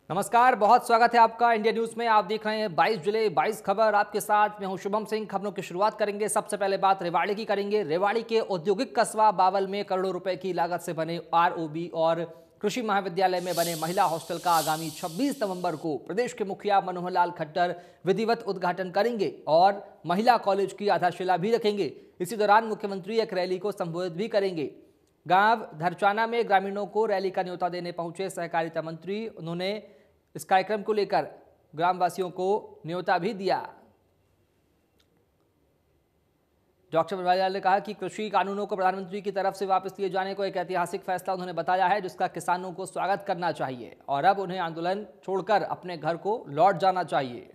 नमस्कार, बहुत स्वागत है आपका इंडिया न्यूज में। आप देख रहे हैं 22 जुलाई 22 खबर। आपके साथ मैं हूं शुभम सिंह। खबरों की शुरुआत करेंगे। सबसे पहले बात रेवाड़ी की करेंगे। रेवाड़ी के औद्योगिक कस्बा बावल में करोड़ों रुपए की लागत से बने आरओबी और कृषि महाविद्यालय में बने महिला हॉस्टल का आगामी 26 नवंबर को प्रदेश के मुखिया मनोहर लाल खट्टर विधिवत उद्घाटन करेंगे और महिला कॉलेज की आधारशिला भी रखेंगे। इसी दौरान मुख्यमंत्री एक रैली को संबोधित भी करेंगे। गांव धरचाना में ग्रामीणों को रैली का न्योता देने पहुंचे सहकारिता मंत्री। उन्होंने इस कार्यक्रम को लेकर ग्रामवासियों को न्योता भी दिया। डॉक्टर बनवारीलाल ने कहा कि कृषि कानूनों को प्रधानमंत्री की तरफ से वापस लिए जाने को एक ऐतिहासिक फैसला उन्होंने बताया है, जिसका किसानों को स्वागत करना चाहिए और अब उन्हें आंदोलन छोड़कर अपने घर को लौट जाना चाहिए।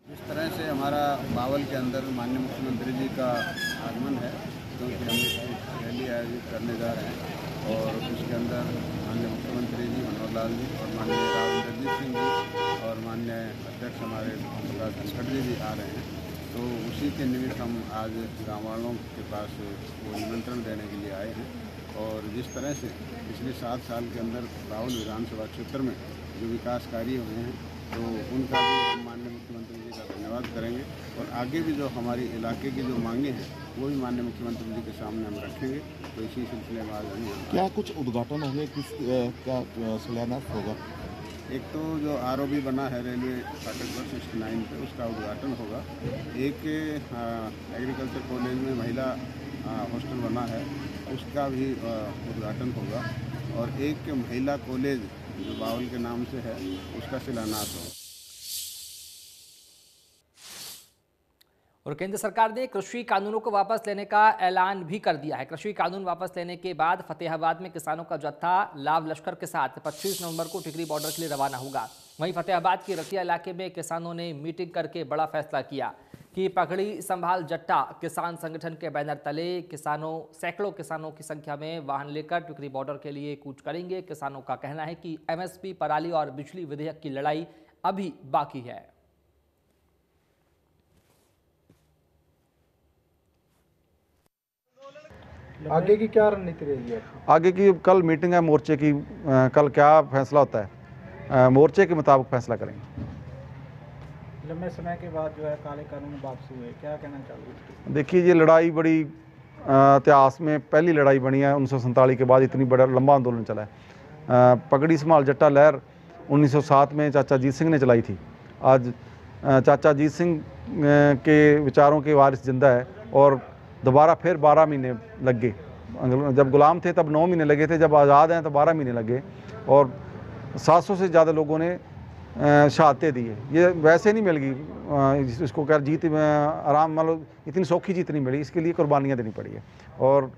इस तरह से हमारा बावल के अंदर माननीय मुख्यमंत्री जी का आगमन है, क्योंकि हम एक रैली आयोजित करने जा रहे हैं और उसके अंदर माननीय मुख्यमंत्री जी मनोहर लाल जी और माननीय राव इंद्रजीत सिंह जी और माननीय अध्यक्ष हमारे प्रकाश धनखड़ जी आ रहे हैं। तो उसी के निमित्त हम आज गाँव वालों के पास वो निमंत्रण देने के लिए आए हैं। और जिस तरह से पिछले 7 साल के अंदर बावल विधानसभा क्षेत्र में जो विकास कार्य हुए हैं, तो उनका भी हम माननीय मुख्यमंत्री जी का धन्यवाद करेंगे और आगे भी जो हमारी इलाके की जो मांगे हैं वो भी माननीय मुख्यमंत्री जी के सामने हम रखेंगे। तो इसी सिलसिले में आज हम क्या कुछ उद्घाटन होंगे, किस का शिलान्यास होगा? एक तो जो आरओबी बना है रेलवे फाटक पर 69 पे, उसका उद्घाटन होगा। एक एग्रीकल्चर कॉलेज में महिला हॉस्टल बना है, उसका भी उद्घाटन होगा और एक महिला कॉलेज जो बावल के नाम से है उसका शिलान्यास होगा। और केंद्र सरकार ने कृषि कानूनों को वापस लेने का ऐलान भी कर दिया है। कृषि कानून वापस लेने के बाद फतेहाबाद में किसानों का जत्था लाव लश्कर के साथ 25 नवंबर को टिकरी बॉर्डर के लिए रवाना होगा। वहीं फतेहाबाद के रतिया इलाके में किसानों ने मीटिंग करके बड़ा फैसला किया कि पगड़ी संभाल जट्टा किसान संगठन के बैनर तले सैकड़ों किसानों की संख्या में वाहन लेकर टिकरी बॉर्डर के लिए कूच करेंगे। किसानों का कहना है कि एमएसपी, पराली और बिजली विधेयक की लड़ाई अभी बाकी है। आगे की क्या रणनीति रहेगी? आगे की कल मीटिंग है मोर्चे की, कल क्या फैसला होता है मोर्चे के मुताबिक फैसला करेंगे। लंबे समय के बाद जो है काले कानून वापसी हुए, क्या कहना चाहोगे? देखिए, ये लड़ाई बड़ी इतिहास में पहली लड़ाई बनी है। 1947 के बाद इतनी बड़ा लंबा आंदोलन चला है। पगड़ी संभाल जट्टा लहर 1907 में चाचा अजीत सिंह ने चलाई थी। आज चाचा अजीत सिंह के विचारों के वारिस जिंदा है और दोबारा फिर 12 महीने लग गए। जब गुलाम थे तब 9 महीने लगे थे, जब आज़ाद हैं तो 12 महीने लगे और 700 से ज़्यादा लोगों ने शहादतें दी है। ये वैसे नहीं मिल गई, इसको क्या जीत आराम, मतलब इतनी सौखी जीत नहीं मिली, इसके लिए कुर्बानियाँ देनी पड़ी है। और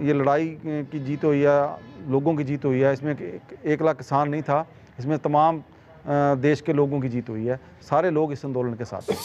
ये लड़ाई की जीत हुई है, लोगों की जीत हुई है। इसमें 1 लाख किसान नहीं था, इसमें तमाम देश के लोगों की जीत हुई है। सारे लोग इस आंदोलन के साथ हैं।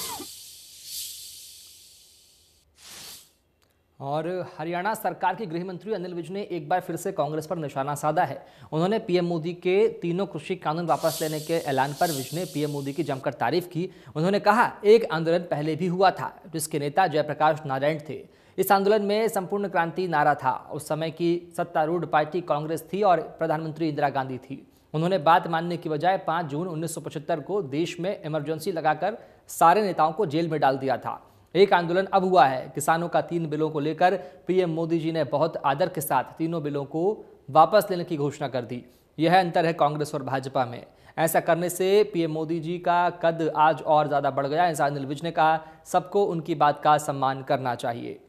और हरियाणा सरकार के गृह मंत्री अनिल विज ने एक बार फिर से कांग्रेस पर निशाना साधा है। उन्होंने पीएम मोदी के तीनों कृषि कानून वापस लेने के ऐलान पर विज ने पीएम मोदी की जमकर तारीफ की। उन्होंने कहा, एक आंदोलन पहले भी हुआ था जिसके नेता जयप्रकाश नारायण थे। इस आंदोलन में संपूर्ण क्रांति नारा था। उस समय की सत्तारूढ़ पार्टी कांग्रेस थी और प्रधानमंत्री इंदिरा गांधी थी। उन्होंने बात मानने की बजाय 5 जून 1975 को देश में इमरजेंसी लगाकर सारे नेताओं को जेल में डाल दिया था। एक आंदोलन अब हुआ है। किसानों का 3 बिलों को लेकर पीएम मोदी जी ने बहुत आदर के साथ तीनों बिलों को वापस लेने की घोषणा कर दी। यह अंतर है कांग्रेस और भाजपा में। ऐसा करने से पीएम मोदी जी का कद आज और ज्यादा बढ़ गया। ऐसा अनिल विज ने कहा, सबको उनकी बात का सम्मान करना चाहिए।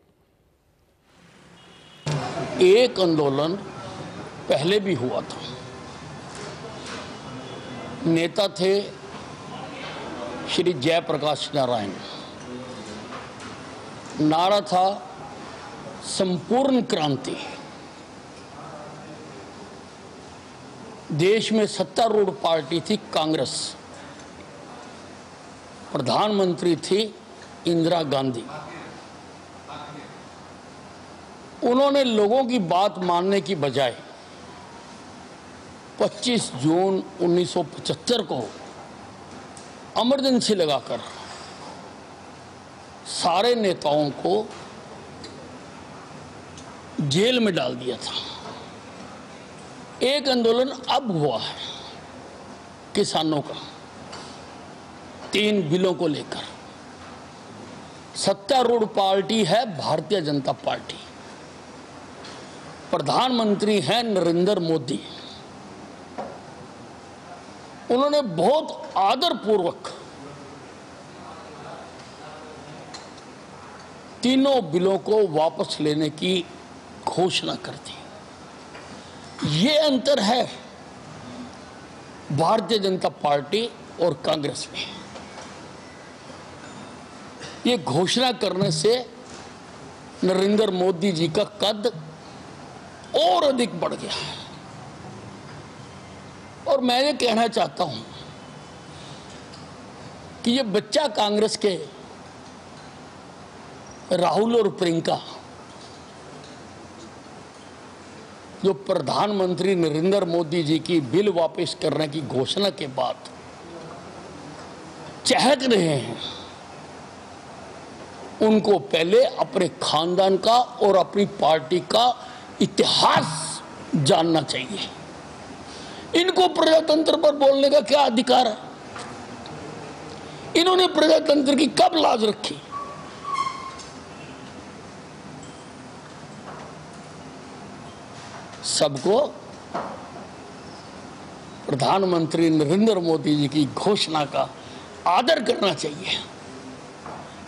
एक आंदोलन पहले भी हुआ था, नेता थे श्री जयप्रकाश नारायण। नारा था संपूर्ण क्रांति। देश में सत्तारूढ़ पार्टी थी कांग्रेस, प्रधानमंत्री थी इंदिरा गांधी। उन्होंने लोगों की बात मानने की बजाय 25 जून 1975 को इमरजेंसी लगाकर सारे नेताओं को जेल में डाल दिया था। एक आंदोलन अब हुआ है किसानों का 3 बिलों को लेकर। सत्तारूढ़ पार्टी है भारतीय जनता पार्टी, प्रधानमंत्री हैं नरेंद्र मोदी। उन्होंने बहुत आदरपूर्वक तीनों बिलों को वापस लेने की घोषणा कर दी। ये अंतर है भारतीय जनता पार्टी और कांग्रेस में। ये घोषणा करने से नरेंद्र मोदी जी का कद और अधिक बढ़ गया है। और मैं ये कहना चाहता हूं कि ये बच्चा कांग्रेस के राहुल और प्रियंका जो प्रधानमंत्री नरेंद्र मोदी जी की बिल वापस करने की घोषणा के बाद चहक रहे हैं, उनको पहले अपने खानदान का और अपनी पार्टी का इतिहास जानना चाहिए। इनको प्रजातंत्र पर बोलने का क्या अधिकार है? इन्होंने प्रजातंत्र की कब लाज रखी? सबको प्रधानमंत्री नरेंद्र मोदी जी की घोषणा का आदर करना चाहिए,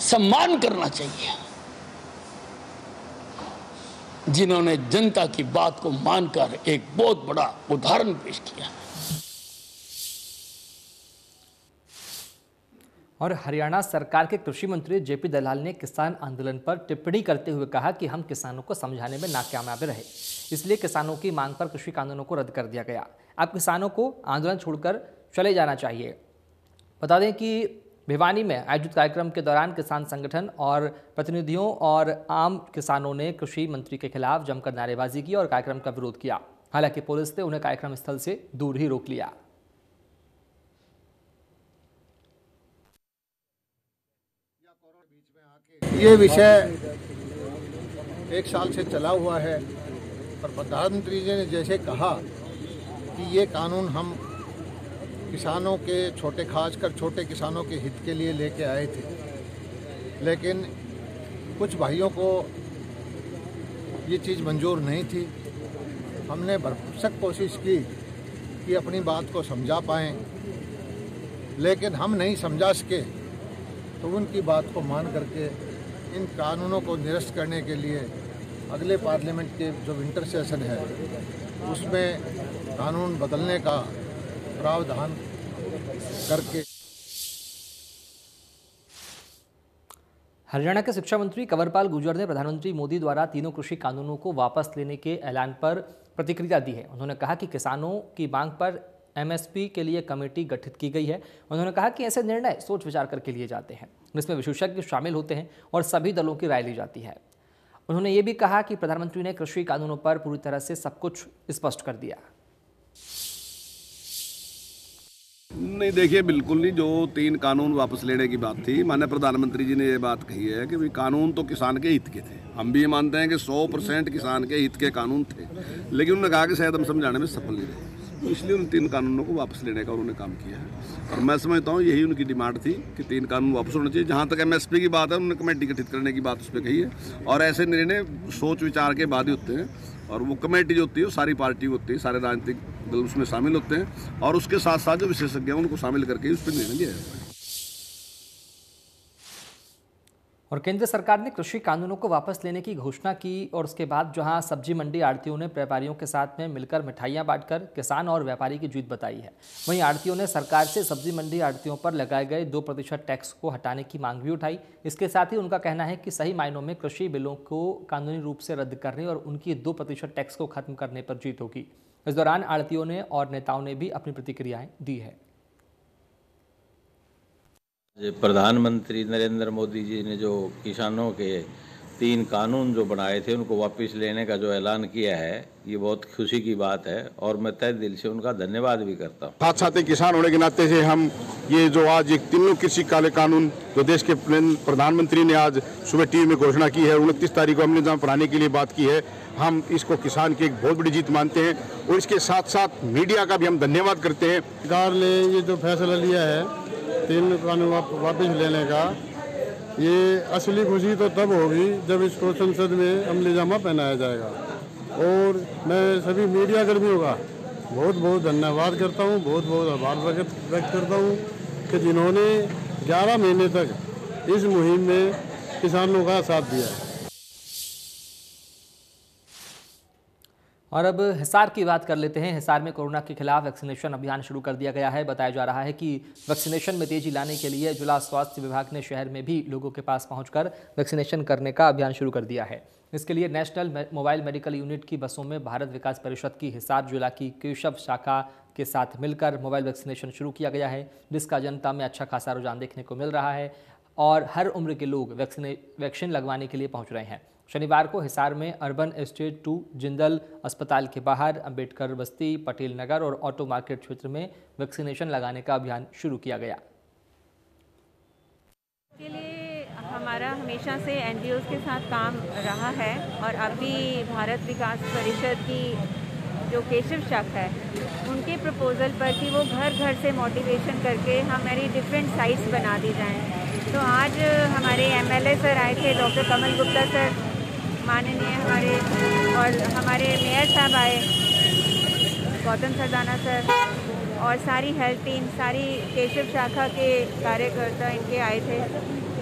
सम्मान करना चाहिए, जिन्होंने जनता की बात को मानकर एक बहुत बड़ा उदाहरण पेश किया। और हरियाणा सरकार के कृषि मंत्री जेपी दलाल ने किसान आंदोलन पर टिप्पणी करते हुए कहा कि हम किसानों को समझाने में नाकामयाब रहे, इसलिए किसानों की मांग पर कृषि कानूनों को रद्द कर दिया गया। अब किसानों को आंदोलन छोड़कर चले जाना चाहिए। बता दें कि भिवानी में आयोजित कार्यक्रम के दौरान किसान संगठन और प्रतिनिधियों और आम किसानों ने कृषि मंत्री के खिलाफ जमकर नारेबाजी की और कार्यक्रम का विरोध किया। हालांकि पुलिस ने उन्हें कार्यक्रम स्थल से दूर ही रोक लिया। ये विषय 1 साल से चला हुआ है, पर प्रधानमंत्री जी ने जैसे कहा कि ये कानून हम किसानों के खासकर छोटे किसानों के हित के लिए लेके आए थे, लेकिन कुछ भाइयों को ये चीज़ मंजूर नहीं थी। हमने भरसक कोशिश की कि अपनी बात को समझा पाएँ, लेकिन हम नहीं समझा सके, तो उनकी बात को मान करके इन कानूनों को निरस्त करने के लिए अगले पार्लियामेंट के जो विंटर सेशन है उसमें कानून बदलने का प्रावधान करके। हरियाणा के शिक्षा मंत्री कंवरपाल गुर्जर ने प्रधानमंत्री मोदी द्वारा तीनों कृषि कानूनों को वापस लेने के ऐलान पर प्रतिक्रिया दी है। उन्होंने कहा कि किसानों की मांग पर एमएसपी के लिए कमेटी गठित की गई है। उन्होंने कहा कि ऐसे निर्णय सोच विचार करके लिए जाते हैं, जिसमें विशेषज्ञ शामिल होते हैं और सभी दलों की राय ली जाती है। उन्होंने ये भी कहा कि प्रधानमंत्री ने कृषि कानूनों पर पूरी तरह से सब कुछ स्पष्ट कर दिया। नहीं, देखिए, बिल्कुल नहीं। जो 3 कानून वापस लेने की बात थी, माननीय प्रधानमंत्री जी ने ये बात कही है कि भाई कानून तो किसान के हित के थे। हम भी ये मानते हैं कि 100% किसान के हित के कानून थे, लेकिन उन्होंने कहा कि शायद हम समझाने में सफल नहीं रहे, तो इसलिए उन 3 कानूनों को वापस लेने का उन्होंने काम किया है। और मैं समझता हूँ यही उनकी डिमांड थी कि 3 कानून वापस होने चाहिए। जहाँ तक एमएसपी की बात है, उन्होंने कमेटी गठित करने की बात उस पर कही है, और ऐसे निर्णय सोच विचार के बाद ही होते हैं। और वो कमेटी जो होती है वो सारी पार्टी होती है, सारे राजनीतिक दल उसमें शामिल होते हैं, और उसके साथ साथ जो विशेषज्ञ हैं उनको शामिल करके उस पर निर्णय लिया जाता है। और केंद्र सरकार ने कृषि कानूनों को वापस लेने की घोषणा की, और उसके बाद जहां सब्जी मंडी आड़तियों ने व्यापारियों के साथ में मिलकर मिठाइयां बांटकर किसान और व्यापारी की जीत बताई है, वहीं आड़तियों ने सरकार से सब्जी मंडी आड़तियों पर लगाए गए 2% टैक्स को हटाने की मांग भी उठाई। इसके साथ ही उनका कहना है कि सही मायनों में कृषि बिलों को कानूनी रूप से रद्द करने और उनकी 2% टैक्स को खत्म करने पर जीत होगी। इस दौरान आड़तियों ने और नेताओं ने भी अपनी प्रतिक्रियाएं दी है। प्रधानमंत्री नरेंद्र मोदी जी ने जो किसानों के 3 कानून जो बनाए थे उनको वापस लेने का जो ऐलान किया है, ये बहुत खुशी की बात है और मैं तहे दिल से उनका धन्यवाद भी करता हूँ। साथ साथ किसान होने के नाते से हम ये जो आज एक तीनों कृषि काले कानून जो देश के प्रधानमंत्री ने आज सुबह टीवी में घोषणा की है, 29 तारीख को अमल में बनाने के लिए बात की है, हम इसको किसान की एक बहुत बड़ी जीत मानते हैं और इसके साथ साथ मीडिया का भी हम धन्यवाद करते हैं। सरकार ने ये जो फैसला लिया है 3 कानून वापस लेने का, ये असली खुशी तो तब होगी जब इसको संसद में अमलीजामा पहनाया जाएगा। और मैं सभी मीडिया कर्मियों का बहुत बहुत धन्यवाद करता हूँ, बहुत बहुत आभार व्यक्त करता हूँ कि जिन्होंने 11 महीने तक इस मुहिम में किसानों का साथ दिया है। और अब हिसार की बात कर लेते हैं। हिसार में कोरोना के खिलाफ वैक्सीनेशन अभियान शुरू कर दिया गया है। बताया जा रहा है कि वैक्सीनेशन में तेजी लाने के लिए जिला स्वास्थ्य विभाग ने शहर में भी लोगों के पास पहुंचकर वैक्सीनेशन करने का अभियान शुरू कर दिया है। इसके लिए नेशनल मोबाइल मेडिकल यूनिट की बसों में भारत विकास परिषद की हिसार जिला की केशव शाखा के साथ मिलकर मोबाइल वैक्सीनेशन शुरू किया गया है, जिसका जनता में अच्छा खासा रुझान देखने को मिल रहा है और हर उम्र के लोग वैक्सीन लगवाने के लिए पहुँच रहे हैं। शनिवार को हिसार में अर्बन एस्टेट 2, जिंदल अस्पताल के बाहर, अंबेडकर बस्ती, पटेल नगर और ऑटो मार्केट क्षेत्र में वैक्सीनेशन लगाने का अभियान शुरू किया गया। के लिए हमारा हमेशा से एनजीओ के साथ काम रहा है और अभी भारत विकास परिषद की जो केशव शाखा है उनके प्रपोजल पर कि वो घर घर से मोटिवेशन करके हमारी डिफरेंट साइट्स बना दी जाएं। तो आज हमारे एमएलए सर आए थे, डॉक्टर कमल गुप्ता सर माननीय हमारे, और हमारे मेयर साहब आए, गौतम सरदाना सर, और सारी हेल्थ टीम, सारी केशव शाखा के कार्यकर्ता इनके आए थे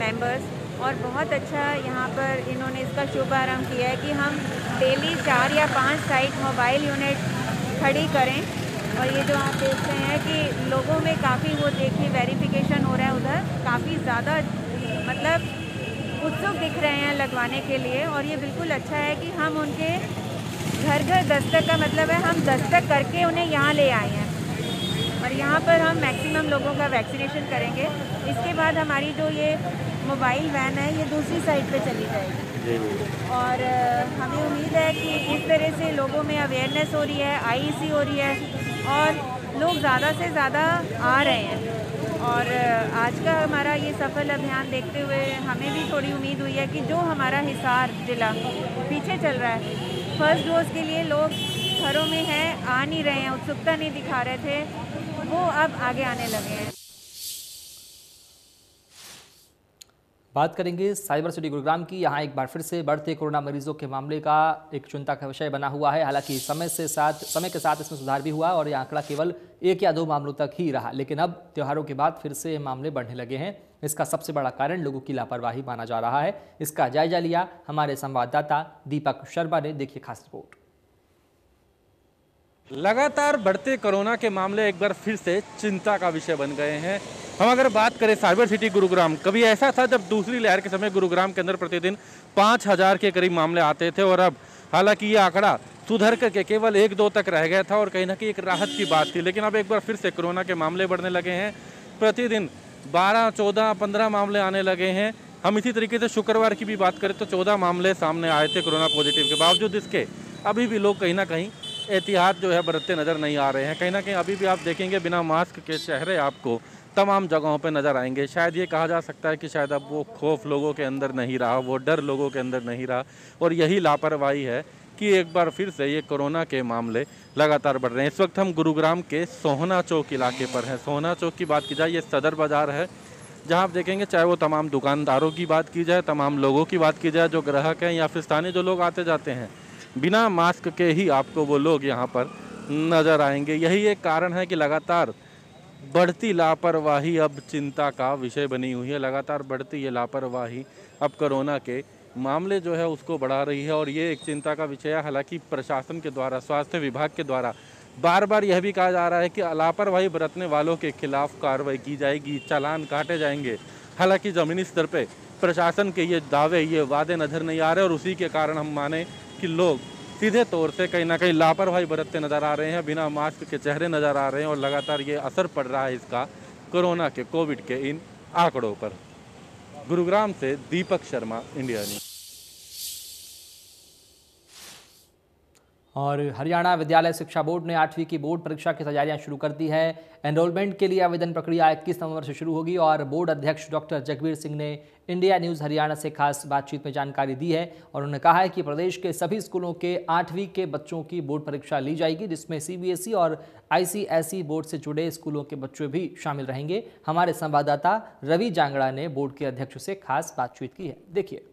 मेंबर्स, और बहुत अच्छा यहाँ पर इन्होंने इसका शुभारंभ किया है कि हम डेली 4 या 5 साइट मोबाइल यूनिट खड़ी करें। और ये जो आप देख रहे हैं कि लोगों में काफ़ी वो देखिए वेरिफिकेशन हो रहा है, उधर काफ़ी ज़्यादा मतलब उत्सुक दिख रहे हैं लगवाने के लिए। और ये बिल्कुल अच्छा है कि हम उनके घर घर दस्तक का मतलब है हम दस्तक करके उन्हें यहाँ ले आए हैं और यहाँ पर हम मैक्सिमम लोगों का वैक्सीनेशन करेंगे। इसके बाद हमारी जो ये मोबाइल वैन है ये दूसरी साइड पे चली जाएगी और हमें उम्मीद है कि इस तरह से लोगों में अवेयरनेस हो रही है, आईईसी हो रही है और लोग ज़्यादा से ज़्यादा आ रहे हैं। और आज का हमारा ये सफल अभियान देखते हुए हमें भी थोड़ी उम्मीद हुई है कि जो हमारा हिसार जिला पीछे चल रहा है, फर्स्ट डोज के लिए लोग घरों में हैं, आ नहीं रहे हैं, उत्सुकता नहीं दिखा रहे थे, वो अब आगे आने लगे हैं। बात करेंगे साइबर सिटी गुरुग्राम की। यहाँ एक बार फिर से बढ़ते कोरोना मरीजों के मामले का एक चिंता का विषय बना हुआ है। हालांकि समय के साथ इसमें सुधार भी हुआ और यह आंकड़ा केवल 1 या 2 मामलों तक ही रहा, लेकिन अब त्योहारों के बाद फिर से ये मामले बढ़ने लगे हैं। इसका सबसे बड़ा कारण लोगों की लापरवाही माना जा रहा है। इसका जायजा लिया हमारे संवाददाता दीपक शर्मा ने। देखिए खास रिपोर्ट। लगातार बढ़ते कोरोना के मामले एक बार फिर से चिंता का विषय बन गए हैं। हम अगर बात करें साइबर सिटी गुरुग्राम, कभी ऐसा था जब दूसरी लहर के समय गुरुग्राम के अंदर प्रतिदिन 5000 के करीब मामले आते थे और अब हालांकि ये आंकड़ा सुधर करके केवल 1-2 तक रह गया था और कहीं ना कहीं एक राहत की बात थी, लेकिन अब एक बार फिर से कोरोना के मामले बढ़ने लगे हैं। प्रतिदिन 12, 14, 15 मामले आने लगे हैं। हम इसी तरीके से शुक्रवार की भी बात करें तो 14 मामले सामने आए थे कोरोना पॉजिटिव के बावजूद इसके अभी भी लोग कहीं ना कहीं एहतियात जो है बरतते नज़र नहीं आ रहे हैं। कहीं ना कहीं अभी भी आप देखेंगे बिना मास्क के चेहरे आपको तमाम जगहों पे नज़र आएंगे। शायद ये कहा जा सकता है कि शायद अब वो खौफ लोगों के अंदर नहीं रहा, वो डर लोगों के अंदर नहीं रहा और यही लापरवाही है कि एक बार फिर से ये कोरोना के मामले लगातार बढ़ रहे हैं। इस वक्त हम गुरुग्राम के सोहना चौक इलाके पर हैं। सोहना चौक की बात की जाए, ये सदर बाज़ार है जहाँ आप देखेंगे चाहे वो तमाम दुकानदारों की बात की जाए, तमाम लोगों की बात की जाए जो ग्राहक हैं या फिर स्थानीय जो लोग आते जाते हैं, बिना मास्क के ही आपको वो लोग यहाँ पर नज़र आएंगे। यही एक कारण है कि लगातार बढ़ती लापरवाही अब चिंता का विषय बनी हुई है। लगातार बढ़ती ये लापरवाही अब कोरोना के मामले जो है उसको बढ़ा रही है और ये एक चिंता का विषय है। हालांकि प्रशासन के द्वारा, स्वास्थ्य विभाग के द्वारा बार बार यह भी कहा जा रहा है कि लापरवाही बरतने वालों के खिलाफ कार्रवाई की जाएगी, चालान काटे जाएंगे। हालांकि ज़मीनी स्तर पर प्रशासन के ये दावे, ये वादे नज़र नहीं आ रहे और उसी के कारण हम माने कि लोग सीधे तौर से कहीं ना कहीं लापरवाही बरतते नज़र आ रहे हैं, बिना मास्क के चेहरे नज़र आ रहे हैं और लगातार ये असर पड़ रहा है इसका कोरोना के, कोविड के इन आंकड़ों पर। गुरुग्राम से दीपक शर्मा, इंडिया न्यूज़। और हरियाणा विद्यालय शिक्षा बोर्ड ने 8वीं की बोर्ड परीक्षा की तैयारियां शुरू कर दी है। एनरोलमेंट के लिए आवेदन प्रक्रिया 21 नवंबर से शुरू होगी और बोर्ड अध्यक्ष डॉक्टर जगबीर सिंह ने इंडिया न्यूज़ हरियाणा से खास बातचीत में जानकारी दी है और उन्होंने कहा है कि प्रदेश के सभी स्कूलों के 8वीं के बच्चों की बोर्ड परीक्षा ली जाएगी, जिसमें CBSE और ICSE बोर्ड से जुड़े स्कूलों के बच्चे भी शामिल रहेंगे। हमारे संवाददाता रवि जांगड़ा ने बोर्ड के अध्यक्ष से खास बातचीत की है, देखिए।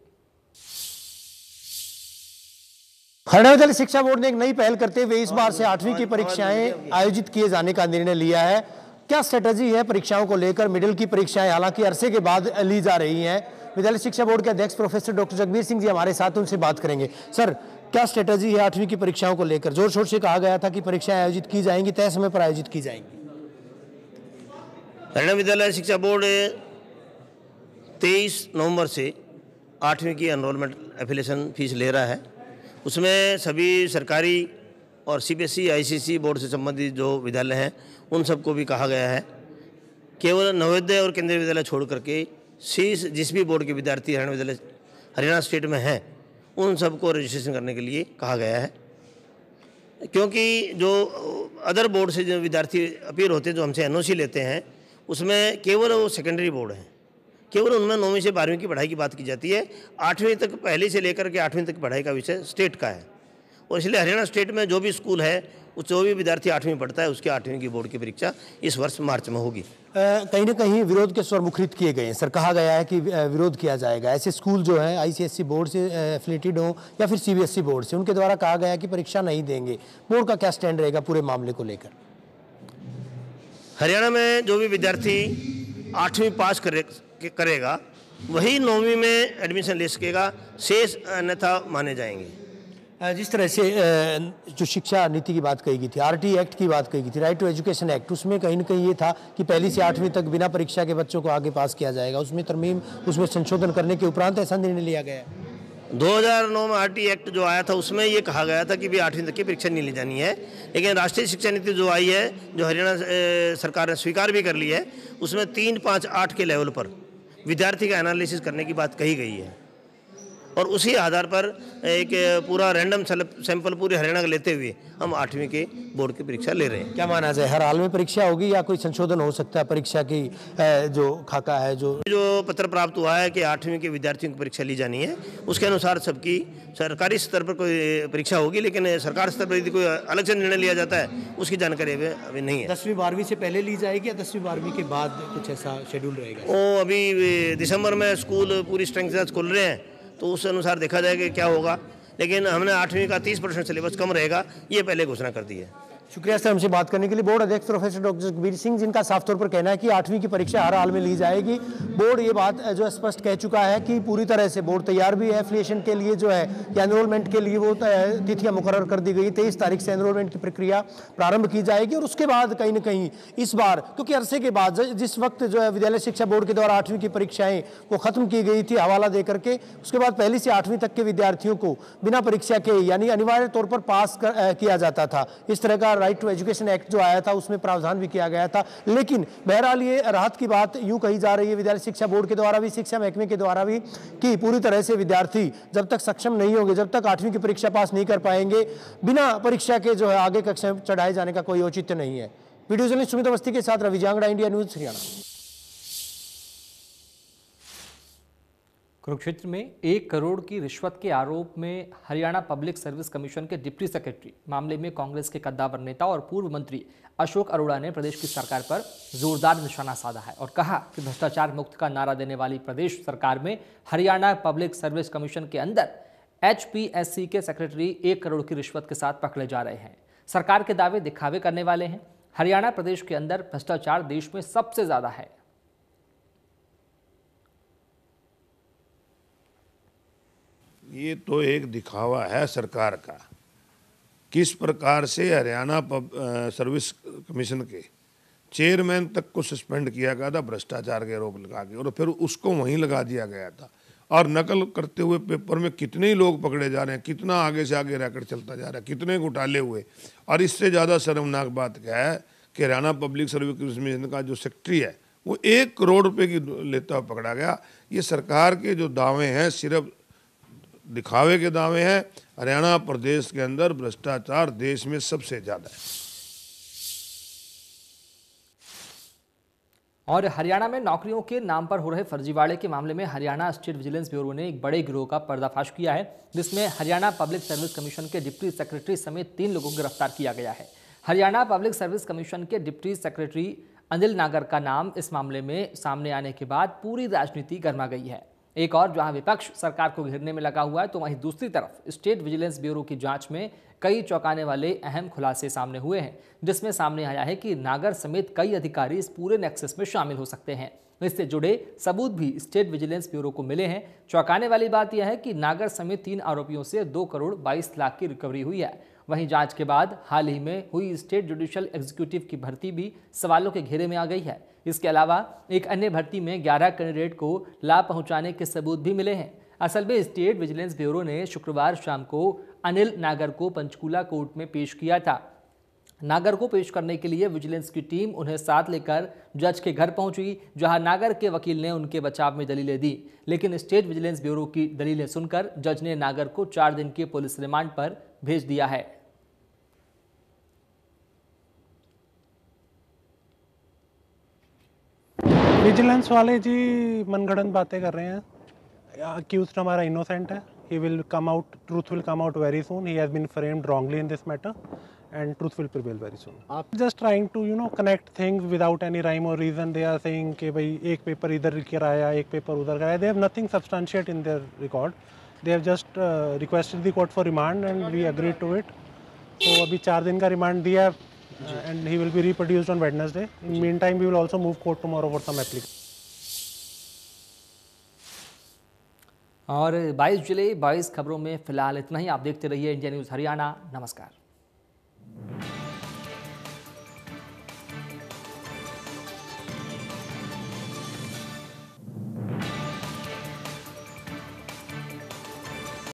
हरियाणा विद्यालय शिक्षा बोर्ड ने एक नई पहल करते हुए इस बार से 8वीं की परीक्षाएं आयोजित किए जाने का निर्णय लिया है। क्या स्ट्रेटजी है परीक्षाओं को लेकर? मिडिल की परीक्षाएं हालांकि अरसे के बाद ली जा रही हैं। विद्यालय शिक्षा बोर्ड के अध्यक्ष प्रोफेसर डॉक्टर जगबीर सिंह जी हमारे साथ, उनसे बात करेंगे। सर, क्या स्ट्रेटजी है 8वीं की परीक्षाओं को लेकर? जोर शोर से कहा गया था कि परीक्षाएं आयोजित की जाएंगी, तय समय पर आयोजित की जाएंगी। हरियाणा विद्यालय शिक्षा बोर्ड 23 नवंबर से 8वीं की एनरोलमेंट एप्लीकेशन फीस ले रहा है। उसमें सभी सरकारी और CBSE ICSE बोर्ड से संबंधित जो विद्यालय हैं उन सबको भी कहा गया है। केवल नवोदय और केंद्रीय विद्यालय छोड़ करके शेष जिस भी बोर्ड के विद्यार्थी हरियाणा स्टेट में हैं उन सबको रजिस्ट्रेशन करने के लिए कहा गया है, क्योंकि जो अदर बोर्ड से जो विद्यार्थी अपीयर होते हैं, जो हमसे NOC लेते हैं, उसमें केवल वो सेकेंडरी बोर्ड हैं, केवल उनमें 9वीं से 12वीं की पढ़ाई की बात की जाती है। 8वीं तक, पहली से लेकर के 8वीं तक पढ़ाई का विषय स्टेट का है और इसलिए हरियाणा स्टेट में जो भी स्कूल है, जो भी विद्यार्थी 8वीं पढ़ता है, उसकी 8वीं की बोर्ड की परीक्षा इस वर्ष मार्च में होगी। कहीं ना कहीं विरोध के स्वर मुखरित किए गए हैं सर, कहा गया है कि विरोध किया जाएगा। ऐसे स्कूल जो हैं ICSE बोर्ड से एफिलेटेड हो या फिर CBSE बोर्ड से, उनके द्वारा कहा गया है कि परीक्षा नहीं देंगे। बोर्ड का क्या स्टैंड रहेगा पूरे मामले को लेकर? हरियाणा में जो भी विद्यार्थी 8वीं पास करेगा वही 9वीं में एडमिशन ले सकेगा, शेष अन्यथा माने जाएंगे। जिस तरह से जो शिक्षा नीति की बात कही गई थी, RT एक्ट की बात कही गई थी, राइट टू एजुकेशन एक्ट, उसमें कहीं ना कहीं ये था कि पहली से 8वीं तक बिना परीक्षा के बच्चों को आगे पास किया जाएगा। उसमें तरमीम, उसमें संशोधन करने के उपरांत ऐसा निर्णय लिया गया है। 2009 में RT एक्ट जो आया था उसमें ये कहा गया था कि भी 8वीं तक की परीक्षा नहीं ली जानी है, लेकिन राष्ट्रीय शिक्षा नीति जो आई है, जो हरियाणा सरकार ने स्वीकार भी कर ली है, उसमें 3, 5, 8 के लेवल पर विद्यार्थी का एनालिसिस करने की बात कही गई है और उसी आधार पर एक पूरा रैंडम सैंपल पूरे हरियाणा का लेते हुए हम 8वीं के बोर्ड की परीक्षा ले रहे हैं। क्या माना जाए, हर हाल में परीक्षा होगी या कोई संशोधन हो सकता है? परीक्षा की जो खाका है, जो पत्र प्राप्त हुआ है कि 8वीं के विद्यार्थियों की परीक्षा ली जानी है, उसके अनुसार सबकी सरकारी स्तर पर कोई परीक्षा होगी, लेकिन सरकार स्तर पर यदि कोई अलग से निर्णय लिया जाता है उसकी जानकारी अभी नहीं है। 10वीं 12वीं से पहले ली जाएगी या 10वीं 12वीं के बाद कुछ ऐसा शेड्यूल रहेगा? वो अभी दिसंबर में स्कूल पूरी स्ट्रेंथ के साथ खुल रहे हैं, तो उस अनुसार देखा जाएगा क्या होगा, लेकिन हमने 8वीं का 30% सिलेबस कम रहेगा, ये पहले घोषणा कर दी है। शुक्रिया सर हमसे बात करने के लिए। बोर्ड अध्यक्ष प्रोफेसर डॉक्टर जगबीर सिंह, जिनका साफ तौर पर कहना है कि 8वीं की परीक्षा हर हाल में ली जाएगी। बोर्ड ये बात जो स्पष्ट कह चुका है कि पूरी तरह से बोर्ड तैयार भी है एफिलिएशन के लिए, जो है एनरोलमेंट के लिए वो तिथियां मुकर्रर कर दी गई। 23 तारीख से एनरोलमेंट की प्रक्रिया प्रारंभ की जाएगी और उसके बाद कहीं ना कहीं इस बार, क्योंकि अरसे के बाद जिस वक्त जो है विद्यालय शिक्षा बोर्ड के द्वारा 8वीं की परीक्षाएं वो खत्म की गई थी हवाला दे करके, उसके बाद पहली से 8वीं तक के विद्यार्थियों को बिना परीक्षा के यानी अनिवार्य तौर पर पास किया जाता था। इस तरह का राइट टू एजुकेशन एक्ट जो आया था उसमें प्रावधान भी किया गया था, लेकिन बहरहाल ये राहत की बात यूं कही जा रही है विद्यालय शिक्षा बोर्ड के द्वारा भी, शिक्षा महकमे के द्वारा भी, कि पूरी तरह से विद्यार्थी जब तक सक्षम नहीं होंगे, जब तक 8वीं की परीक्षा पास नहीं कर पाएंगे, बिना परीक्षा के जो है आगे कक्षा चढ़ाए जाने का कोई औचित्य नहीं है। वीडियो जर्नलिस्ट सुमित अवस्थी के साथ रवि जांगड़ा, इंडिया न्यूज हरियाणा। कुरुक्षेत्र में 1 करोड़ की रिश्वत के आरोप में हरियाणा पब्लिक सर्विस कमीशन के डिप्टी सेक्रेटरी मामले में कांग्रेस के कद्दावर नेता और पूर्व मंत्री अशोक अरोड़ा ने प्रदेश की सरकार पर जोरदार निशाना साधा है और कहा कि भ्रष्टाचार मुक्त का नारा देने वाली प्रदेश सरकार में हरियाणा पब्लिक सर्विस कमीशन के अंदर HPSC के सेक्रेटरी 1 करोड़ की रिश्वत के साथ पकड़े जा रहे हैं। सरकार के दावे दिखावे करने वाले हैं। हरियाणा प्रदेश के अंदर भ्रष्टाचार देश में सबसे ज्यादा है। ये तो एक दिखावा है सरकार का, किस प्रकार से हरियाणा सर्विस कमीशन के चेयरमैन तक को सस्पेंड किया गया था भ्रष्टाचार के आरोप लगा के, और फिर उसको वहीं लगा दिया गया था। और नकल करते हुए पेपर में कितने ही लोग पकड़े जा रहे हैं, कितना आगे से आगे रैकेट चलता जा रहा है, कितने घोटाले हुए। और इससे ज़्यादा शर्मनाक बात क्या है कि हरियाणा पब्लिक सर्विस कमीशन का जो सेक्रेटरी है वो 1 करोड़ रुपये की लेता हुआ पकड़ा गया। ये सरकार के जो दावे हैं सिर्फ दिखावे के दावे हैं। हरियाणा प्रदेश के अंदर भ्रष्टाचार देश में सबसे ज़्यादा है। और हरियाणा में नौकरियों के नाम पर हो रहे फर्जीवाड़े के मामले में हरियाणा स्टेट विजिलेंस ब्यूरो ने एक बड़े गिरोह का पर्दाफाश किया है, जिसमें हरियाणा पब्लिक सर्विस कमीशन के डिप्टी सेक्रेटरी समेत 3 लोगों को गिरफ्तार किया गया है। हरियाणा पब्लिक सर्विस कमीशन के डिप्टी सेक्रेटरी अनिल नागर का नाम इस मामले में सामने आने के बाद पूरी राजनीति गर्मा गई है। एक और जहां विपक्ष सरकार को घेरने में लगा हुआ है, तो वहीं दूसरी तरफ स्टेट विजिलेंस ब्यूरो की जांच में कई चौंकाने वाले अहम खुलासे सामने हुए हैं, जिसमें सामने आया है कि नागर समेत कई अधिकारी इस पूरे नेक्सस में शामिल हो सकते हैं। इससे जुड़े सबूत भी स्टेट विजिलेंस ब्यूरो को मिले हैं। चौंकाने वाली बात यह है कि नागर समेत 3 आरोपियों से 2 करोड़ 22 लाख की रिकवरी हुई है। वहीं जांच के बाद हाल ही में हुई स्टेट जुडिशियल एग्जीक्यूटिव की भर्ती भी सवालों के घेरे में आ गई है। इसके अलावा एक अन्य भर्ती में 11 कैंडिडेट को लाभ पहुंचाने के सबूत भी मिले हैं। असल में स्टेट विजिलेंस ब्यूरो ने शुक्रवार शाम को अनिल नागर को पंचकूला कोर्ट में पेश किया था। नागर को पेश करने के लिए विजिलेंस की टीम उन्हें साथ लेकर जज के घर पहुंची, जहां नागर के वकील ने उनके बचाव में दलीलें दी। लेकिन स्टेट विजिलेंस ब्यूरो की दलीलें सुनकर जज ने नागर को 4 दिन के पुलिस रिमांड पर भेज दिया है। विजिलेंस वाले जी मनगढ़ंत बातें कर रहे हैं। अक्यूज्ड हमारा इनोसेंट है। he will come out, truth will come out very soon. He has been framed wrongly in this matter and truth will prevail very soon. Just trying to connect things without any rhyme or reason. They are saying कि भाई एक paper इधर कराया, एक paper उधर कराया. They have nothing substantiate in their record. They have just requested the court for remand and we agreed to it. So अभी 4 दिन का रिमांड दिया and he will be reproduced on Wednesday. In meantime, we will also move court tomorrow for some application. और 22 जुलाई 22 खबरों में फिलहाल इतना ही। आप देखते रहिए इंडिया न्यूज़ हरियाणा। नमस्कार।